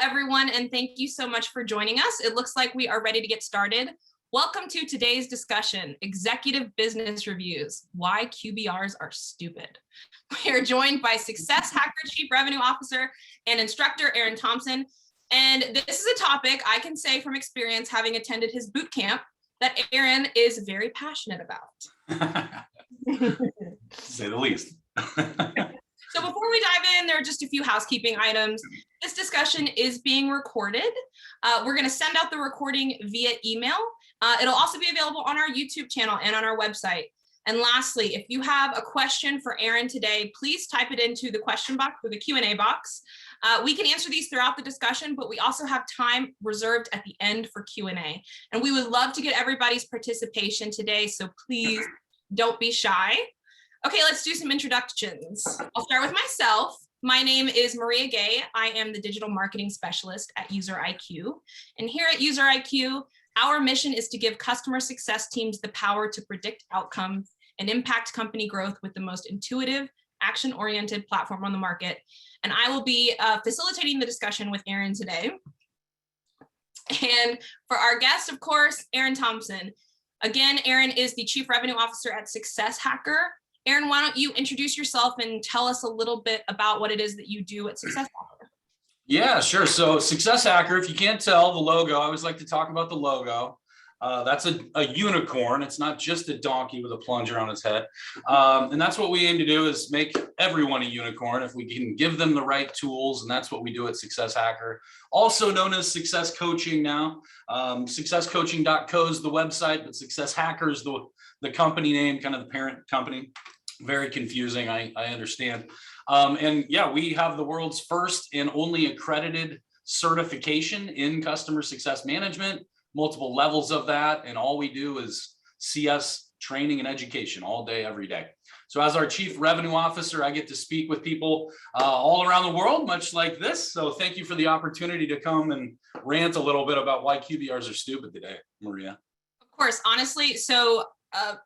everyone, and thank you so much for joining us. It looks like we are ready to get started. Welcome to today's discussion, Executive Business Reviews, Why QBRs Are Stupid. We are joined by Success Hacker Chief Revenue Officer and Instructor Aaron Thompson. And this is a topic I can say from experience, having attended his boot camp, that Aaron is very passionate about. To say the least. So before we dive in, there are just a few housekeeping items. This discussion is being recorded. We're going to send out the recording via email. It'll also be available on our YouTube channel and on our website. And lastly, if you have a question for Aaron today, please type it into the question box or the Q&A box. We can answer these throughout the discussion, but we also have time reserved at the end for Q&A. And we would love to get everybody's participation today, so please don't be shy. Okay, let's do some introductions. I'll start with myself. My name is Maria Gay. I am the Digital Marketing Specialist at User IQ. And here at User IQ, our mission is to give customer success teams the power to predict outcomes and impact company growth with the most intuitive, action-oriented platform on the market. And I will be facilitating the discussion with Aaron today. And for our guest, of course, Aaron Thompson. Again, Aaron is the Chief Revenue Officer at Success Hacker. Aaron, why don't you introduce yourself and tell us a little bit about what it is that you do at Success Hacker? Yeah, sure. So Success Hacker, if you can't tell the logo, I always like to talk about the logo. That's a unicorn. It's not just a donkey with a plunger on its head. And that's what we aim to do, is make everyone a unicorn if we can give them the right tools. And that's what we do at Success Hacker, also known as Success Coaching now. Successcoaching.co is the website, but Success Hacker is the company name, kind of the parent company. Very confusing, I understand. And yeah, we have the world's first and only accredited certification in customer success management, multiple levels of that. And all we do is CS training and education all day, every day. So as our Chief Revenue Officer, I get to speak with people all around the world, much like this. So thank you for the opportunity to come and rant a little bit about why QBRs are stupid today, Maria. Of course, honestly, so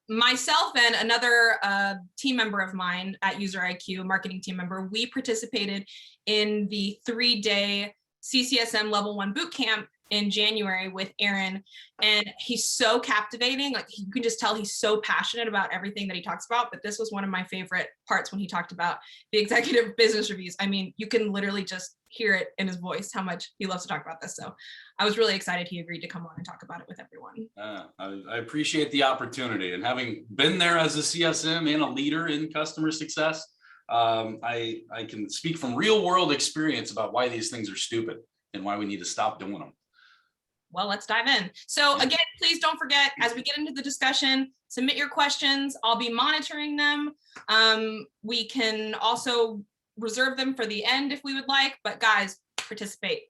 myself and another team member of mine at User IQ, a marketing team member, we participated in the 3-day CCSM Level 1 boot camp in January with Aaron, and he's so captivating. Like, you can just tell he's so passionate about everything that he talks about. But this was one of my favorite parts when he talked about the executive business reviews. I mean, you can literally just hear it in his voice how much he loves to talk about this. So I was really excited he agreed to come on and talk about it with everyone. I appreciate the opportunity, and having been there as a CSM and a leader in customer success, I can speak from real world experience about why these things are stupid and why we need to stop doing them. Well, let's dive in. So again, please don't forget, as we get into the discussion, submit your questions. I'll be monitoring them. We can also reserve them for the end if we would like, but guys, participate.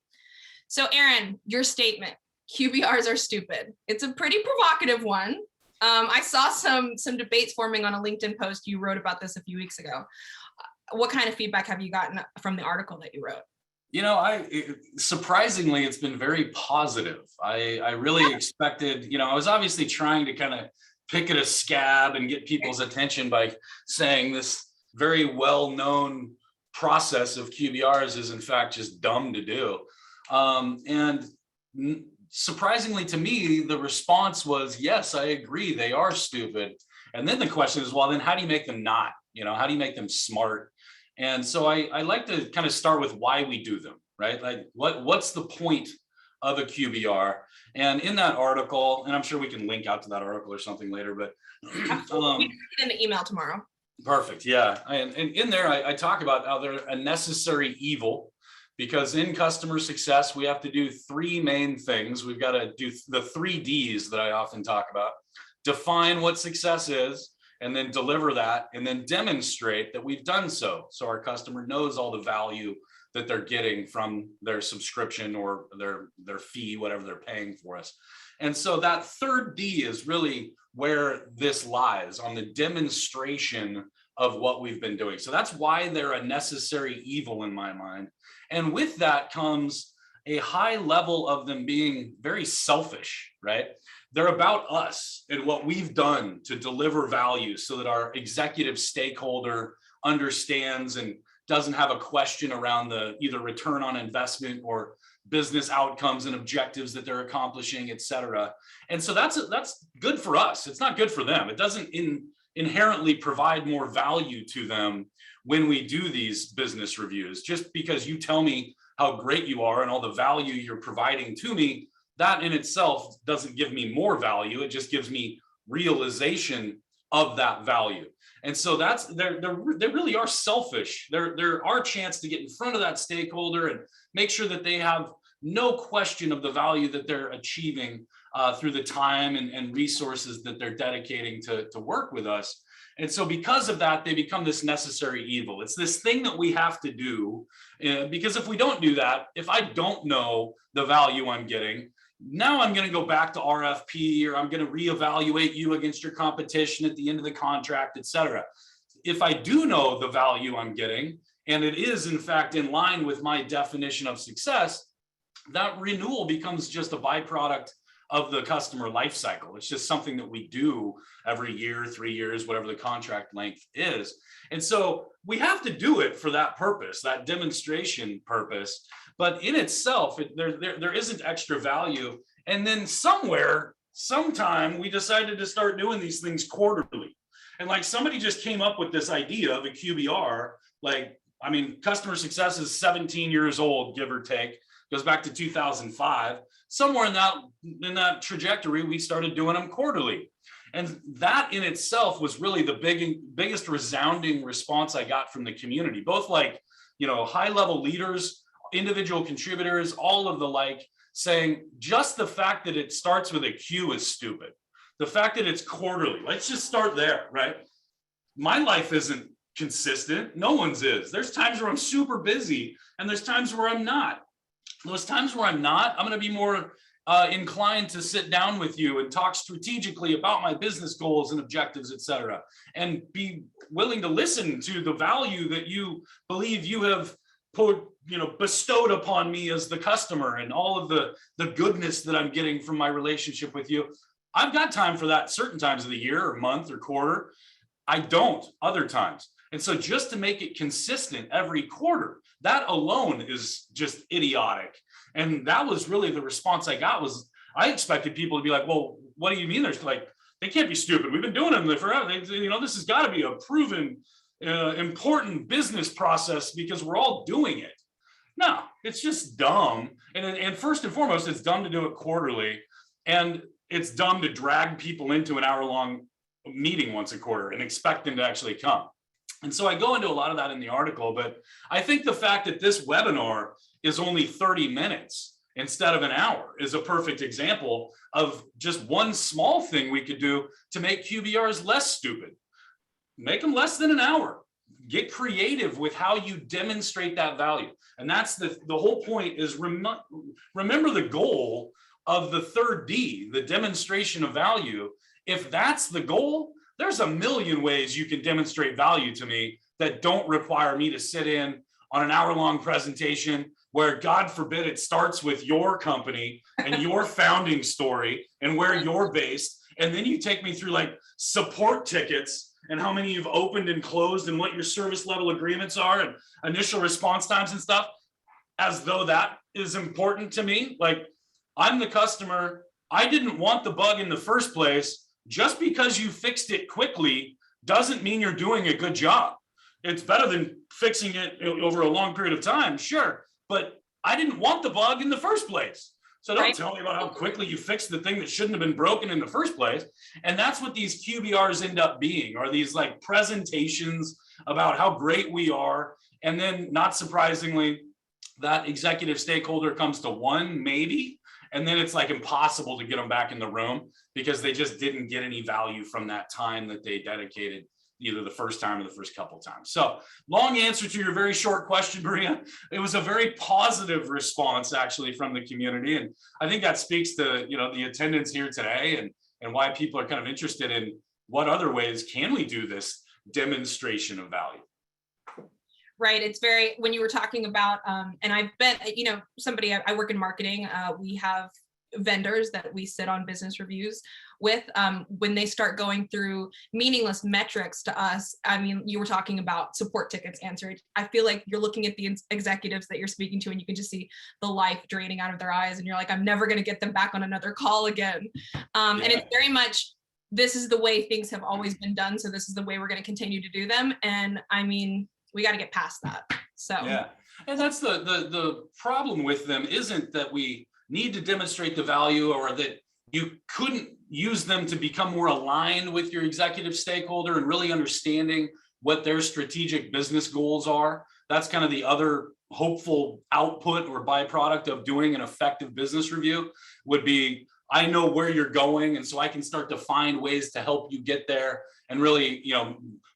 So Aaron, your statement, QBRs are stupid. It's a pretty provocative one. I saw some debates forming on a LinkedIn post you wrote about this a few weeks ago. What kind of feedback have you gotten from the article that you wrote? You know, surprisingly, it's been very positive. I really expected, I was obviously trying to kind of pick at a scab and get people's attention by saying this very well-known process of QBRs is in fact just dumb to do. And surprisingly to me, the response was, yes, I agree, they are stupid. And then the question is, well, then how do you make them not? How do you make them smart? And so I like to kind of start with why we do them, right? Like what's the point of a QBR? And in that article, and I'm sure we can link out to that article or something later, but we can put it in the email tomorrow. Perfect. Yeah. And in there, I talk about how they're a necessary evil, because in customer success, we have to do 3 main things. We've got to do the 3 Ds that I often talk about: define what success is, and then deliver that, and then demonstrate that we've done so our customer knows all the value that they're getting from their subscription or their fee, whatever they're paying for us. And so that 3rd D is really where this lies, on the demonstration of what we've been doing. So that's why they're a necessary evil in my mind. And with that comes a high level of them being very selfish, right? They're about us and what we've done to deliver value so that our executive stakeholder understands and doesn't have a question around the either return on investment or business outcomes and objectives that they're accomplishing, et cetera. And so that's good for us. It's not good for them. It doesn't inherently provide more value to them when we do these business reviews. Just because you tell me how great you are and all the value you're providing to me, that in itself doesn't give me more value. It just gives me realization of that value. And so they really are selfish. They're our chance to get in front of that stakeholder and make sure that they have no question of the value that they're achieving through the time and resources that they're dedicating to work with us. And so because of that, they become this necessary evil. It's this thing that we have to do, because if we don't do that, if I don't know the value I'm getting, now I'm going to go back to RFP, or I'm going to reevaluate you against your competition at the end of the contract, et cetera. If I do know the value I'm getting, and it is in fact in line with my definition of success, that renewal becomes just a byproduct of the customer life cycle. It's just something that we do every year, 3 years, whatever the contract length is. And so we have to do it for that purpose, that demonstration purpose. But in itself, there isn't extra value. And then sometime, we decided to start doing these things quarterly. And like somebody just came up with this idea of a QBR. Like, I mean, customer success is 17 years old, give or take. Goes back to 2005. Somewhere in that trajectory, we started doing them quarterly. And that in itself was really the biggest resounding response I got from the community, both like, high level leaders, individual contributors, all of the like, saying just the fact that it starts with a Q is stupid. The fact that it's quarterly, let's just start there, right? My life isn't consistent. No one's is. There's times where I'm super busy and there's times where I'm not. Those times where I'm not, I'm going to be more inclined to sit down with you and talk strategically about my business goals and objectives, et cetera, and be willing to listen to the value that you believe you have bestowed upon me as the customer and all of the goodness that I'm getting from my relationship with you. I've got time for that certain times of the year or month or quarter. I don't other times. And so just to make it consistent every quarter, that alone is just idiotic. And that was really the response I got. Was I expected people to be like, well, what do you mean? There's like, they can't be stupid. We've been doing them forever. This has got to be a proven important business process because we're all doing it. No, it's just dumb. And first and foremost, it's dumb to do it quarterly. And it's dumb to drag people into an hour-long meeting once a quarter and expect them to actually come. And so I go into a lot of that in the article, but I think the fact that this webinar is only 30 minutes instead of an hour is a perfect example of just one small thing we could do to make QBRs less stupid. Make them less than an hour. Get creative with how you demonstrate that value. And that's the whole point is remember the goal of the third D, the demonstration of value. If that's the goal, there's a million ways you can demonstrate value to me that don't require me to sit in on an hour-long presentation where, God forbid, it starts with your company and your founding story and where you're based. And then you take me through like support tickets and how many you've opened and closed and what your service level agreements are and initial response times and stuff, as though that is important to me. Like, I'm the customer. I didn't want the bug in the first place. Just because you fixed it quickly doesn't mean you're doing a good job. It's better than fixing it over a long period of time, sure, but I didn't want the bug in the first place. So don't tell me about how quickly you fixed the thing that shouldn't have been broken in the first place. And that's what these QBRs end up being, are these like presentations about how great we are. And then not surprisingly, that executive stakeholder comes to one, maybe, and then it's like impossible to get them back in the room because they just didn't get any value from that time that they dedicated either the first time or the first couple of times. So long answer to your very short question, Maria. It was a very positive response actually from the community. And I think that speaks to, the attendance here today and why people are kind of interested in what other ways can we do this demonstration of value. Right. It's very, when you were talking about, and I've been, somebody, I work in marketing. We have vendors that we sit on business reviews with, when they start going through meaningless metrics to us. I mean, you were talking about support tickets answered. I feel like you're looking at the executives that you're speaking to and you can just see the life draining out of their eyes and you're like, I'm never going to get them back on another call again. And it's very much, this is the way things have always been done, so this is the way we're going to continue to do them. And I mean, we got to get past that. So yeah, and that's the problem with them, isn't that we need to demonstrate the value, or that you couldn't use them to become more aligned with your executive stakeholder and really understanding what their strategic business goals are. That's kind of the other hopeful output or byproduct of doing an effective business review, would be, I know where you're going, and so I can start to find ways to help you get there and really,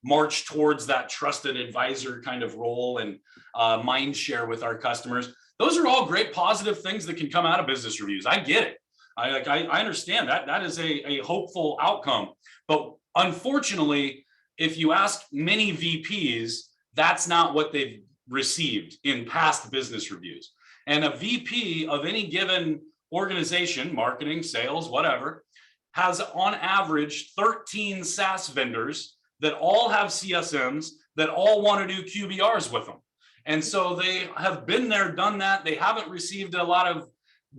march towards that trusted advisor kind of role and mind share with our customers. Those are all great positive things that can come out of business reviews. I get it. I understand that. That is a hopeful outcome. But unfortunately, if you ask many VPs, that's not what they've received in past business reviews. And a VP of any given organization, marketing, sales, whatever, has on average 13 SaaS vendors that all have CSMs that all want to do QBRs with them. And so they have been there, done that. They haven't received a lot of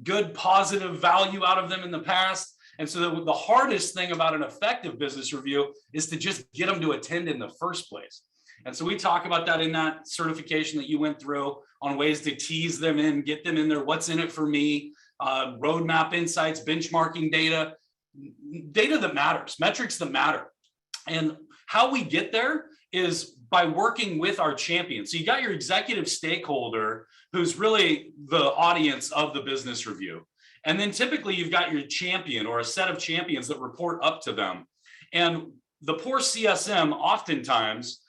good, positive value out of them in the past. And so the hardest thing about an effective business review is to just get them to attend in the first place. And so we talk about that in that certification that you went through, on ways to tease them in, get them in there. What's in it for me? Roadmap insights, benchmarking data that matters, metrics that matter. And how we get there is by working with our champion. So you got your executive stakeholder, who's really the audience of the business review. And then typically you've got your champion or a set of champions that report up to them. And the poor CSM, oftentimes,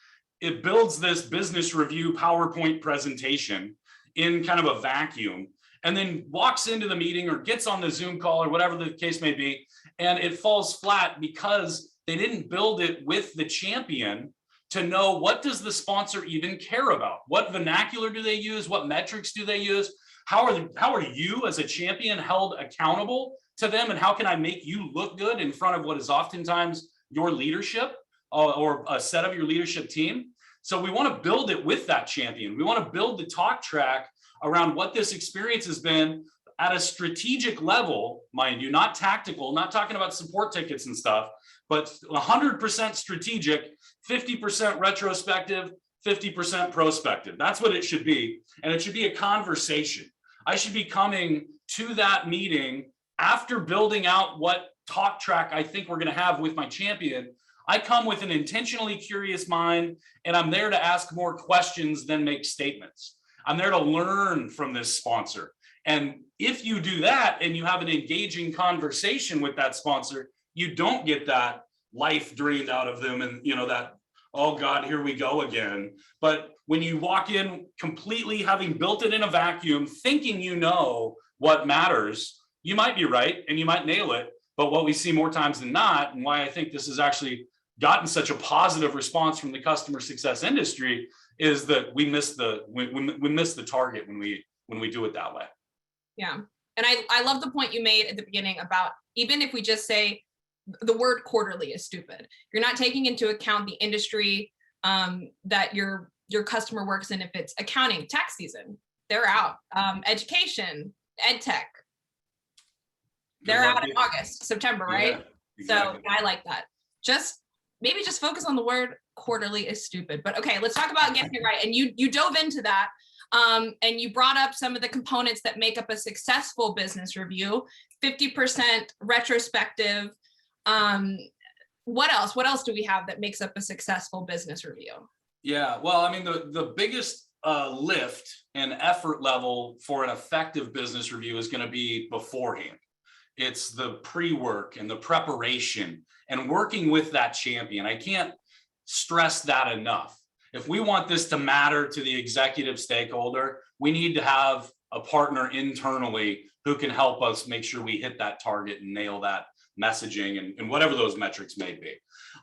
it builds this business review PowerPoint presentation in kind of a vacuum, and then walks into the meeting or gets on the Zoom call or whatever the case may be, and it falls flat because they didn't build it with the champion to know, what does the sponsor even care about? What vernacular do they use? What metrics do they use? How are you as a champion held accountable to them? And how can I make you look good in front of what is oftentimes your leadership or a set of your leadership team? So we want to build it with that champion. We want to build the talk track around what this experience has been at a strategic level, mind you, not tactical, not talking about support tickets and stuff, but 100% strategic, 50% retrospective, 50% prospective. That's what it should be. And it should be a conversation. I should be coming to that meeting after building out what talk track I think we're going to have with my champion. I come with an intentionally curious mind, and I'm there to ask more questions than make statements. I'm there to learn from this sponsor. And if you do that and you have an engaging conversation with that sponsor, you don't get that life drained out of them and, that, oh God, here we go again. But when you walk in completely having built it in a vacuum, thinking you know what matters, you might be right and you might nail it. But what we see more times than not, and why I think this has actually gotten such a positive response from the customer success industry, is that we miss the target when we do it that way. Yeah. And I love the point you made at the beginning about, even if we just say the word quarterly is stupid, you're not taking into account the industry that your customer works in. If it's accounting, tax season, they're out. Education, ed tech, they're out in August, September, right? Yeah, exactly. So I like that. Maybe just focus on the word quarterly is stupid. But okay, let's talk about getting it right. And you dove into that. And you brought up some of the components that make up a successful business review, 50% retrospective. What else? What else do we have that makes up a successful business review? Yeah, well, I mean, the biggest lift and effort level for an effective business review is going to be beforehand. It's the pre-work and the preparation and working with that champion. I can't stress that enough. If we want this to matter to the executive stakeholder, we need to have a partner internally who can help us make sure we hit that target and nail that messaging and whatever those metrics may be.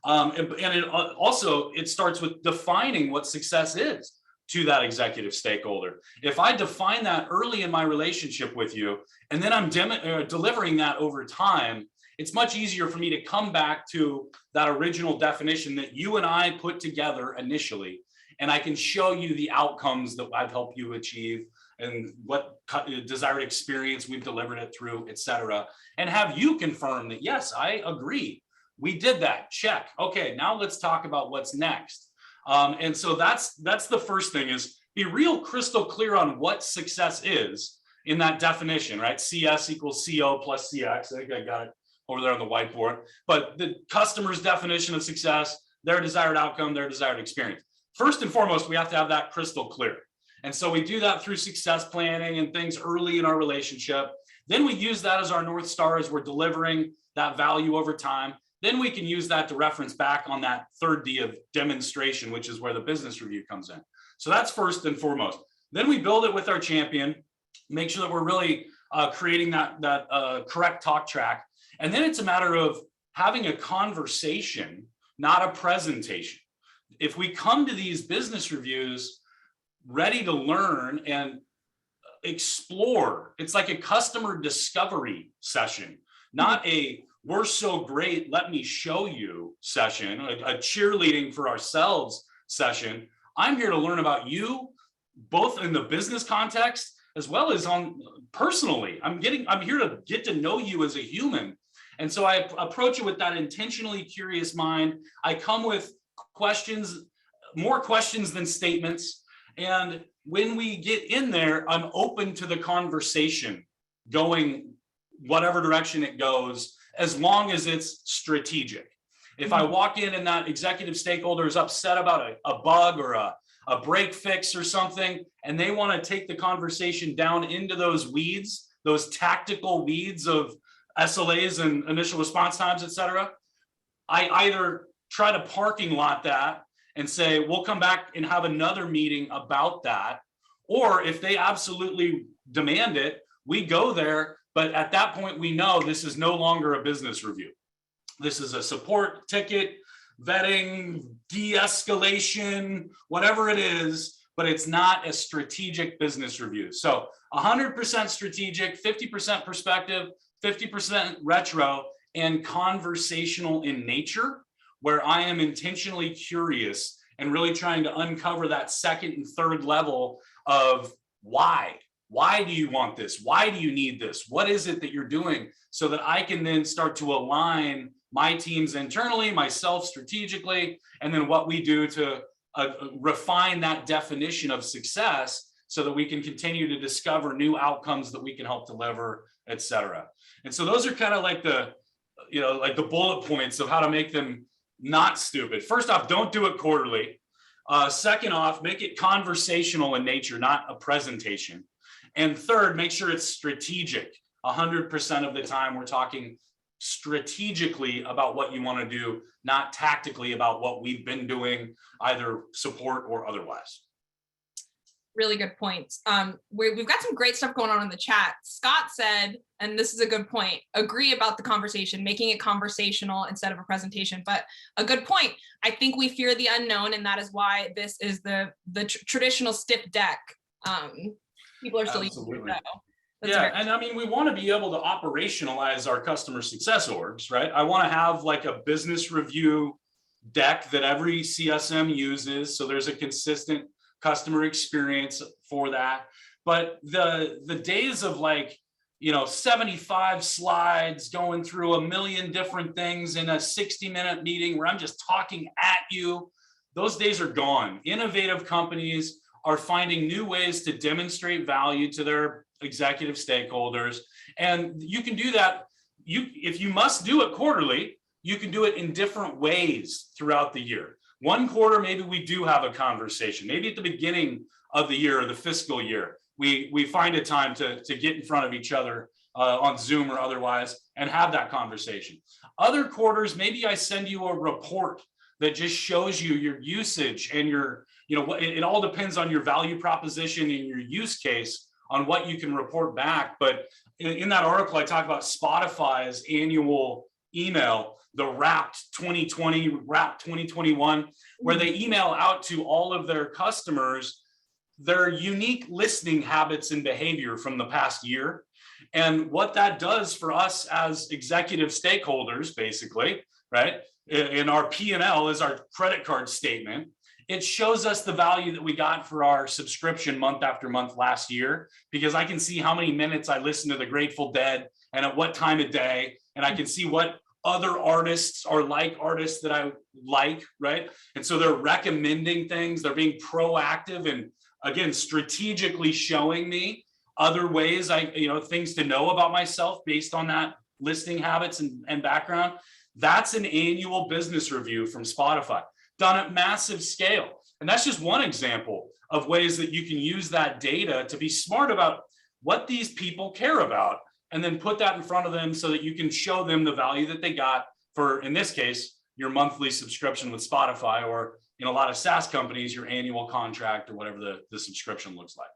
And it starts with defining what success is. to that executive stakeholder. If I define that early in my relationship with you, and then I'm delivering that over time, it's much easier for me to come back to that original definition that you and I put together initially, and I can show you the outcomes that I've helped you achieve and what desired experience we've delivered it through, et cetera, and have you confirm that, yes, I agree. We did that, check. Okay, now let's talk about what's next. And so that's the first thing, is be real crystal clear on what success is in that definition, right? CS equals CO plus CX. I think I got it over there on the whiteboard. But the customer's definition of success, their desired outcome, their desired experience. First and foremost, we have to have that crystal clear. And so we do that through success planning and things early in our relationship. Then we use that as our North Star as we're delivering that value over time. Then we can use that to reference back on that third D of demonstration, which is where the business review comes in. So that's first and foremost. Then we build it with our champion, make sure that we're really creating that correct talk track. And then it's a matter of having a conversation, not a presentation. If we come to these business reviews ready to learn and explore, it's like a customer discovery session, not a we're so great, let me show you session, a cheerleading for ourselves session. I'm here to learn about you, both in the business context as well as on personally. I'm here to get to know you as a human. And so I approach it with that intentionally curious mind. I come with questions, more questions than statements. And when we get in there, I'm open to the conversation going whatever direction it goes, as long as it's strategic. If I walk in and that executive stakeholder is upset about a bug or a break fix or something, and they want to take the conversation down into those weeds, those tactical weeds of SLAs and initial response times, et cetera, I either try to parking lot that and say, we'll come back and have another meeting about that. Or if they absolutely demand it, we go there. But at that point, we know this is no longer a business review. This is a support ticket, vetting, de-escalation, whatever it is, but it's not a strategic business review. So 100% strategic, 50% perspective, 50% retro, and conversational in nature, where I am intentionally curious and really trying to uncover that second and third level of why. Why do you want this? Why do you need this? What is it that you're doing? So that I can then start to align my teams internally, myself strategically, and then what we do to refine that definition of success so that we can continue to discover new outcomes that we can help deliver, et cetera. And so those are kind of like the bullet points of how to make them not stupid. First off, don't do it quarterly. Second off, make it conversational in nature, not a presentation. And third, make sure it's strategic. 100% of the time, we're talking strategically about what you want to do, not tactically about what we've been doing, either support or otherwise. Really good points. We've got some great stuff going on in the chat. Scott said, and this is a good point, agree about the conversation, making it conversational instead of a presentation. But a good point. I think we fear the unknown, and that is why this is the traditional stiff deck. People are still using it though. Yeah, and I mean, we want to be able to operationalize our customer success orgs, right? I want to have like a business review deck that every CSM uses, so there's a consistent customer experience for that. But the days of 75 slides going through a million different things in a 60-minute meeting where I'm just talking at you, those days are gone. Innovative companies are finding new ways to demonstrate value to their executive stakeholders. And you can do that. If you must do it quarterly, you can do it in different ways throughout the year. One quarter, maybe we do have a conversation. Maybe at the beginning of the year or the fiscal year, we find a time to get in front of each other on Zoom or otherwise and have that conversation. Other quarters, maybe I send you a report that just shows you your usage and it all depends on your value proposition and your use case on what you can report back. But in that article, I talk about Spotify's annual email, the Wrapped 2020, Wrapped 2021, where they email out to all of their customers their unique listening habits and behavior from the past year. And what that does for us as executive stakeholders, basically, right? In our P&L is our credit card statement. It shows us the value that we got for our subscription month after month last year, because I can see how many minutes I listened to the Grateful Dead and at what time of day, and I can see what other artists are like artists that I like, right? And so they're recommending things, they're being proactive and again, strategically showing me other ways things to know about myself based on that listening habits and background. That's an annual business review from Spotify, done at massive scale. And that's just one example of ways that you can use that data to be smart about what these people care about, and then put that in front of them so that you can show them the value that they got for, in this case, your monthly subscription with Spotify, or in a lot of SaaS companies, your annual contract or whatever the subscription looks like.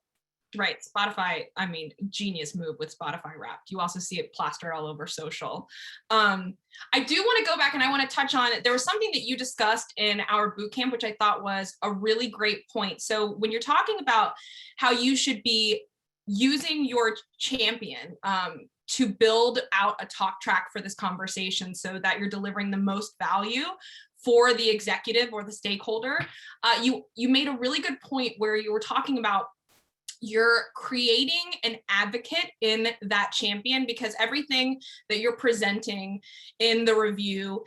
Right. Spotify, I mean, genius move with Spotify Wrapped. You also see it plastered all over social. I do want to go back and I want to touch on, there was something that you discussed in our bootcamp, which I thought was a really great point. So when you're talking about how you should be using your champion to build out a talk track for this conversation so that you're delivering the most value for the executive or the stakeholder, you made a really good point where you were talking about you're creating an advocate in that champion, because everything that you're presenting in the review,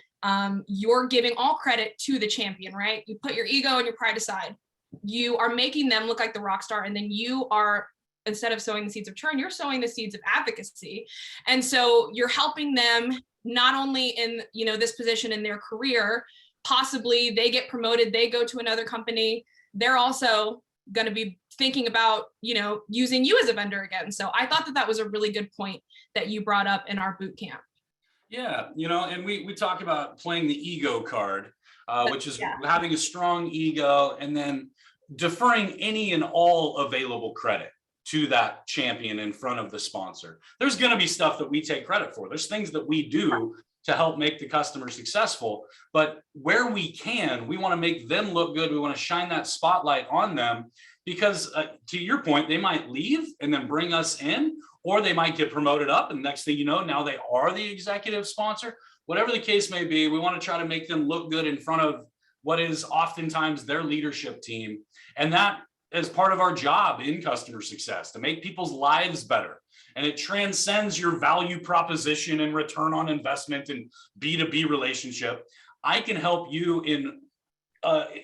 you're giving all credit to the champion, right? You put your ego and your pride aside. You are making them look like the rock star, and then you are, instead of sowing the seeds of churn, you're sowing the seeds of advocacy. And so you're helping them not only in, this position in their career, possibly they get promoted, they go to another company, they're also going to be thinking about, using you as a vendor again. So I thought that was a really good point that you brought up in our boot camp. Yeah, and we talk about playing the ego card, which is having a strong ego and then deferring any and all available credit to that champion in front of the sponsor. There's going to be stuff that we take credit for. There's things that we do to help make the customer successful, but where we can, we want to make them look good. We want to shine that spotlight on them, because to your point, they might leave and then bring us in, or they might get promoted up, and next thing you know, now they are the executive sponsor. Whatever the case may be, we want to try to make them look good in front of what is oftentimes their leadership team. And that is part of our job in customer success, to make people's lives better. And it transcends your value proposition and return on investment and B2B relationship. I can help you in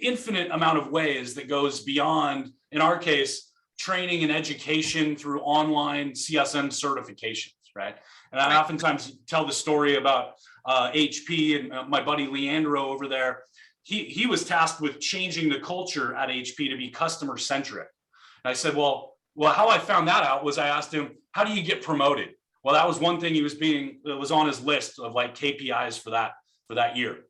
infinite amount of ways that goes beyond, in our case, training and education through online CSM certifications, right? And I oftentimes tell the story about HP and my buddy Leandro over there. He was tasked with changing the culture at HP to be customer centric. And I said, well, how I found that out was I asked him, how do you get promoted? Well, that was one thing that was on his list of like KPIs for that year,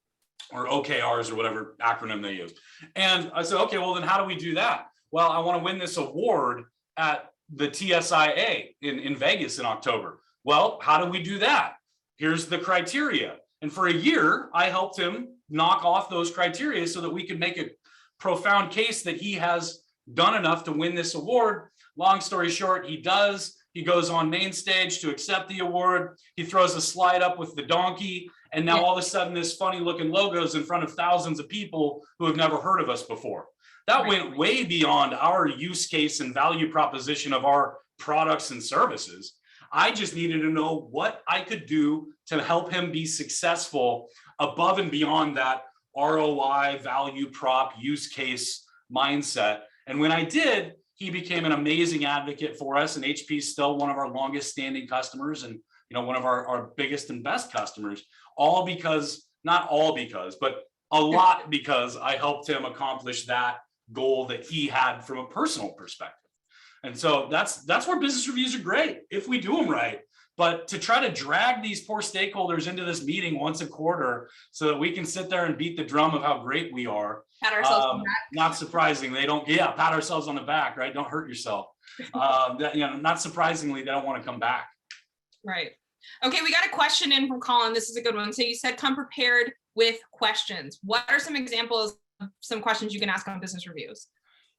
or OKRs or whatever acronym they use. And I said, okay, well then how do we do that? Well, I want to win this award at the TSIA in Vegas in October. Well, how do we do that? Here's the criteria. And for a year, I helped him knock off those criteria so that we could make a profound case that he has done enough to win this award. Long story short, he does. He goes on main stage to accept the award. He throws a slide up with the donkey. And now all of a sudden, this funny looking logo is in front of thousands of people who have never heard of us before. That went way beyond our use case and value proposition of our products and services. I just needed to know what I could do to help him be successful above and beyond that ROI, value prop, use case mindset. And when I did, he became an amazing advocate for us. And HP is still one of our longest standing customers, and one of our biggest and best customers, all because, not all because, but a lot because I helped him accomplish that goal that he had from a personal perspective. And so that's where business reviews are great if we do them right. But to try to drag these poor stakeholders into this meeting once a quarter so that we can sit there and beat the drum of how great we are, pat ourselves on the back. Not surprising, they don't. Yeah, pat ourselves on the back, right? Don't hurt yourself. Not surprisingly, they don't want to come back. Right. Okay, we got a question in from Colin. This is a good one. So you said come prepared with questions. What are some examples of some questions you can ask on business reviews?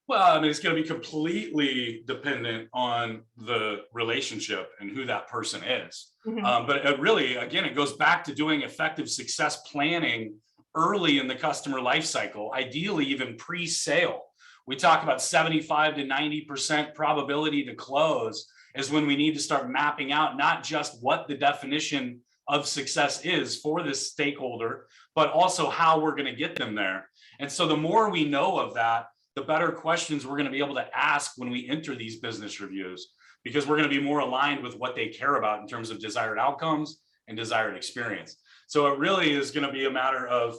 Well, I mean, it's going to be completely dependent on the relationship and who that person is. But it really, again, it goes back to doing effective success planning early in the customer life cycle, ideally even pre-sale. We talk about 75 to 90% probability to close is when we need to start mapping out not just what the definition of success is for this stakeholder, but also how we're going to get them there. And so the more we know of that, the better questions we're going to be able to ask when we enter these business reviews, because we're going to be more aligned with what they care about in terms of desired outcomes and desired experience. So it really is going to be a matter of,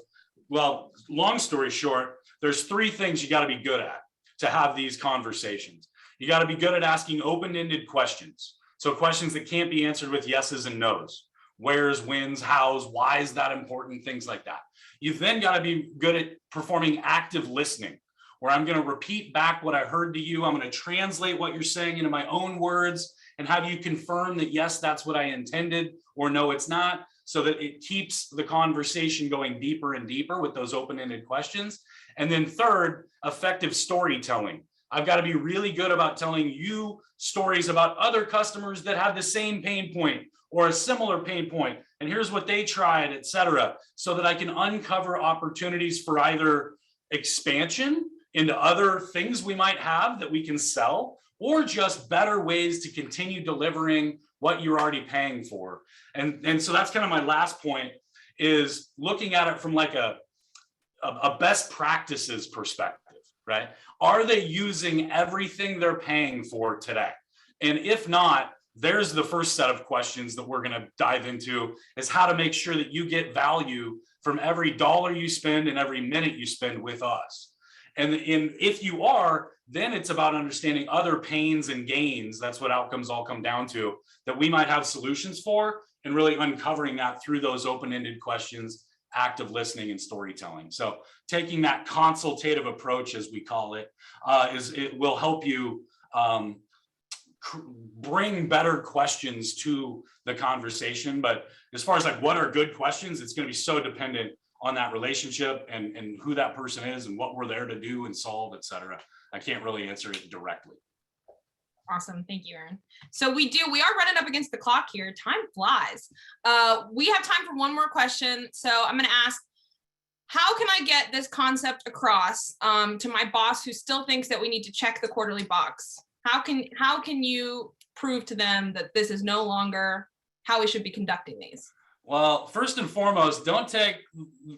well, long story short, there's three things you got to be good at to have these conversations. You got to be good at asking open-ended questions. So questions that can't be answered with yeses and nos. Where's, when's, how's, why is that important? Things like that. You've then got to be good at performing active listening, where I'm going to repeat back what I heard to you. I'm going to translate what you're saying into my own words and have you confirm that, yes, that's what I intended, or no, it's not, so that it keeps the conversation going deeper and deeper with those open-ended questions. And then third, effective storytelling. I've got to be really good about telling you stories about other customers that have the same pain point or a similar pain point, and here's what they tried, et cetera, so that I can uncover opportunities for either expansion into other things we might have that we can sell, or just better ways to continue delivering what you're already paying for. And so that's kind of my last point, is looking at it from like a best practices perspective, right? Are they using everything they're paying for today? And if not, there's the first set of questions that we're going to dive into, is how to make sure that you get value from every dollar you spend and every minute you spend with us. And if you are, then it's about understanding other pains and gains. That's what outcomes all come down to, that we might have solutions for, and really uncovering that through those open-ended questions, active listening, and storytelling. So taking that consultative approach, as we call it, it will help you bring better questions to the conversation. But as far as like what are good questions, it's going to be so dependent on that relationship and who that person is and what we're there to do and solve, et cetera. I can't really answer it directly. Awesome. Thank you, Aaron. So we are running up against the clock here. Time flies. We have time for one more question. So I'm going to ask, how can I get this concept across to my boss who still thinks that we need to check the quarterly box? How can you prove to them that this is no longer how we should be conducting these? Well, first and foremost, don't take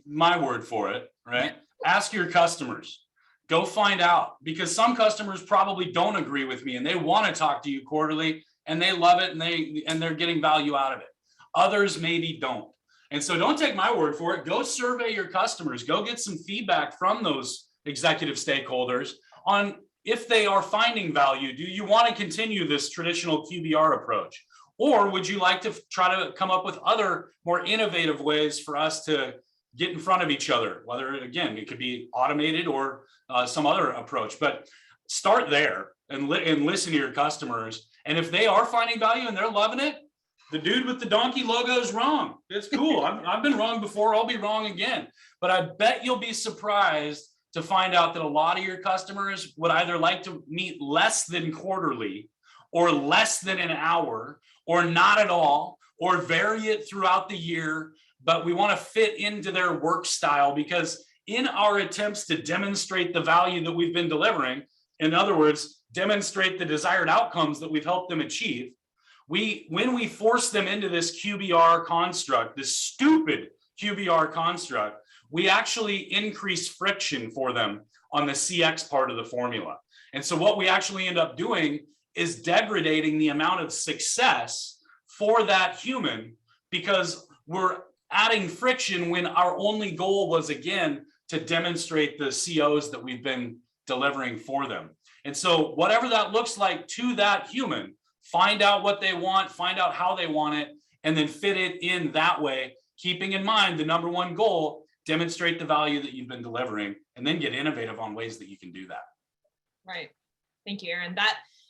my word for it, right? Ask your customers. Go find out, because some customers probably don't agree with me and they want to talk to you quarterly and they love it and they're getting value out of it. Others maybe don't. And so don't take my word for it. Go survey your customers. Go get some feedback from those executive stakeholders on if they are finding value. Do you want to continue this traditional QBR approach? Or would you like to try to come up with other more innovative ways for us to get in front of each other? Whether, again, it could be automated or some other approach, but start there and listen to your customers. And if they are finding value and they're loving it, the dude with the donkey logo is wrong. It's cool. I've been wrong before. I'll be wrong again. But I bet you'll be surprised to find out that a lot of your customers would either like to meet less than quarterly, or less than an hour, or not at all, or vary it throughout the year. But we want to fit into their work style, because in our attempts to demonstrate the value that we've been delivering, in other words, demonstrate the desired outcomes that we've helped them achieve, when we force them into this QBR construct, this stupid QBR construct, we actually increase friction for them on the CX part of the formula. And so what we actually end up doing is degrading the amount of success for that human, because we're adding friction when our only goal was, again, to demonstrate the COs that we've been delivering for them. And so whatever that looks like to that human, find out what they want, find out how they want it, and then fit it in that way, keeping in mind the number one goal: demonstrate the value that you've been delivering, and then get innovative on ways that you can do that. Right. Thank you, Aaron.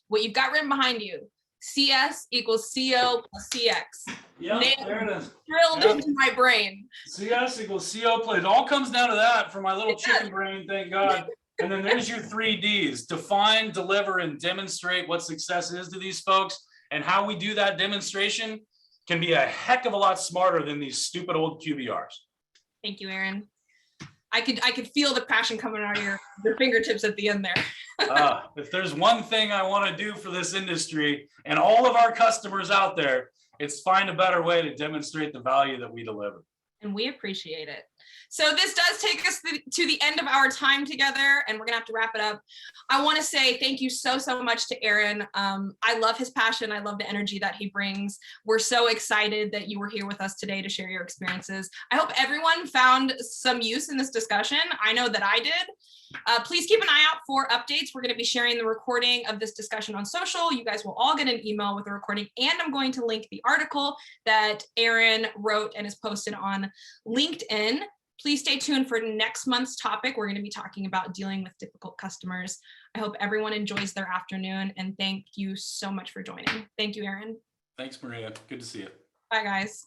What you've got written behind you, CS equals CO plus CX. Yeah, there it is. Drilled into my brain. CS equals CO plus. It all comes down to that for my little chicken brain, thank God. And then there's your 3Ds: define, deliver, and demonstrate what success is to these folks. And how we do that demonstration can be a heck of a lot smarter than these stupid old QBRs. Thank you, Aaron. I could feel the passion coming out of your fingertips at the end there. If there's one thing I want to do for this industry and all of our customers out there, it's find a better way to demonstrate the value that we deliver. And we appreciate it. So this does take us to the end of our time together, and we're gonna have to wrap it up. I want to say thank you so much to Aaron. I love his passion. I love the energy that he brings. We're so excited that you were here with us today to share your experiences. I hope everyone found some use in this discussion. I know that I did. Please keep an eye out for updates. We're going to be sharing the recording of this discussion on social. You guys will all get an email with the recording, and I'm going to link the article that Aaron wrote and is posted on LinkedIn. Please stay tuned for next month's topic. We're going to be talking about dealing with difficult customers. I hope everyone enjoys their afternoon, and thank you so much for joining. Thank you, Aaron. Thanks, Maria. Good to see you. Bye, guys.